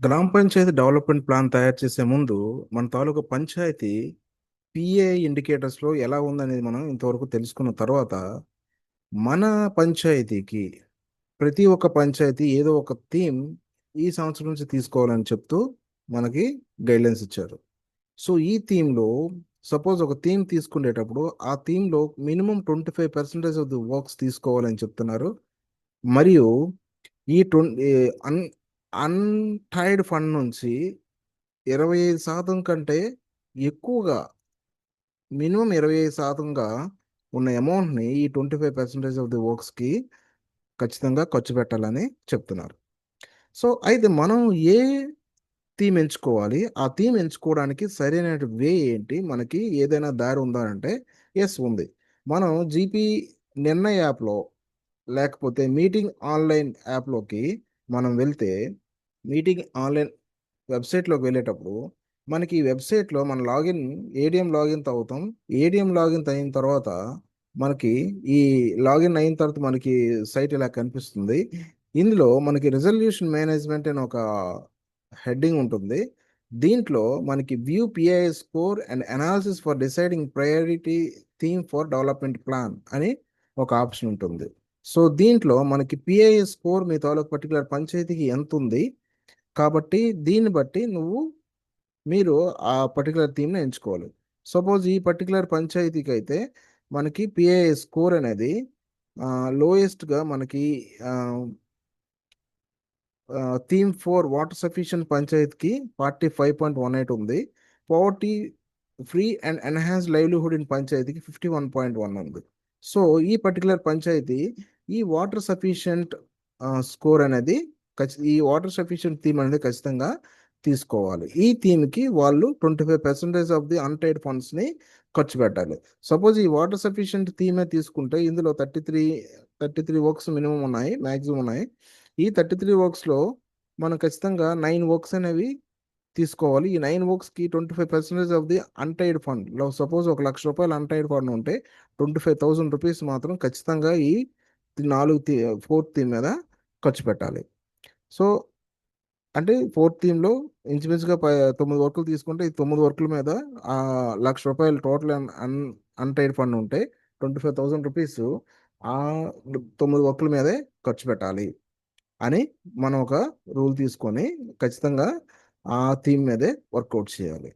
గ్రామ panchayat development plan తయారు చేసే ముందు మన తాలూకా పంచాయతీ పిఏ ఇండికేటర్స్లో ఎలా ఉందనేది మనం ఇంతవరకు తెలుసుకున్న తర్వాత మన పంచాయతీకి ప్రతి ఒక్క పంచాయతీ ఏదో ఒక థీమ్ ఈ సంవత్సరం నుంచి తీసుకోవాలని చెప్తూ మనకి గైడ్లైన్స్ ఇచ్చారు. సో ఈ థీమ్లో సపోజ్ ఒక థీమ్ తీసుకునేటప్పుడు ఆ థీమ్లో మినిమం 25% ఆఫ్ ది వర్క్స్ తీసుకోవాలని చెప్తున్నారు. మరియు ఈ అన్ అన్టైడ్ ఫండ్ నుంచి 25% కంటే ఎక్కువగా మినిమం 25%గా ఉన్న అమౌంట్ని ఈ 25% ఆఫ్ ది వర్క్స్కి ఖచ్చితంగా ఖర్చు పెట్టాలని చెప్తున్నారు. సో అయితే మనం ఏ థీమ్ ఎంచుకోవాలి, ఆ థీమ్ ఎంచుకోవడానికి సరైన వే ఏంటి, మనకి ఏదైనా దారి ఉందా అంటే ఎస్ ఉంది. మనం జీపీ నిర్ణయ్ యాప్లో లేకపోతే మీటింగ్ ఆన్లైన్ యాప్లోకి మనం వెళ్తే మీటింగ్ ఆన్లైన్ వెబ్సైట్లోకి వెళ్ళేటప్పుడు మనకి ఈ వెబ్సైట్లో మన లాగిన్ ఏడిఎం లాగిన్ అవుతాం. ఏడిఎం లాగిన్ అయిన తర్వాత మనకి ఈ లాగిన్ అయిన తర్వాత మనకి సైట్ ఇలా కనిపిస్తుంది. ఇందులో మనకి రిజల్యూషన్ మేనేజ్మెంట్ అని ఒక హెడ్డింగ్ ఉంటుంది. దీంట్లో మనకి view pi score and analysis for deciding priority theme for development plan అని ఒక ఆప్షన్ ఉంటుంది. సో దీంట్లో మనకి పిఐ స్కోర్ మీ తాలూకు పర్టికులర్ పంచాయతీకి ఎంత ఉంది కాబట్టి దీన్ని బట్టి మీరు ఆ పర్టికులర్ థీమ్ని ఎంచుకోవాలి. సపోజ్ ఈ పర్టికులర్ పంచాయతీకి అయితే మనకి పిఐ స్కోర్ అనేది లోయెస్ట్గా మనకి థీమ్ ఫోర్ వాటర్ సఫిషియెంట్ పంచాయత్కి 45.18 ఉంది. Poverty free and enhance livelihood in పంచాయతీకి 51.1 ఉంది. సో ఈ పర్టికులర్ పంచాయతీ ఈ వాటర్ సఫిషియెంట్ స్కోర్ అనేది ఈ వాటర్ సఫిషియెంట్ థీమ్ అనేది ఖచ్చితంగా తీసుకోవాలి. ఈ థీమ్కి వాళ్ళు 25% ఆఫ్ ది అన్టైడ్ ఫండ్స్ని ఖర్చు పెట్టాలి. సపోజ్ ఈ వాటర్ సఫిషియెంట్ థీమే తీసుకుంటే ఇందులో 33 వర్క్స్ మినిమం ఉన్నాయి, మ్యాక్సిమం ఉన్నాయి. ఈ 33 వర్క్స్లో మనం ఖచ్చితంగా 9 వర్క్స్ అనేవి తీసుకోవాలి. ఈ 9 వర్క్స్కి 25% of the untied fund. Suppose ₹1,00,000 untied fund ఉంటే 25,000 రూపీస్ మాత్రం ఖచ్చితంగా ఈ ఫోర్త్ థీమ్ మీద ఖర్చు పెట్టాలి. సో అంటే ఫోర్త్ థీమ్లో ఇంచుమించుగా 9 వర్కులు తీసుకుంటే ఈ 9 వర్కుల మీద ₹1,00,000 టోటల్ అన్టైడ్ ఫండ్ ఉంటే 25,000 రూపీస్ ఆ 9 వర్కుల మీదే ఖర్చు పెట్టాలి అని మనం ఒక రూల్ తీసుకొని ఖచ్చితంగా ఆ థీమ్ మీదే వర్కౌట్ చేయాలి.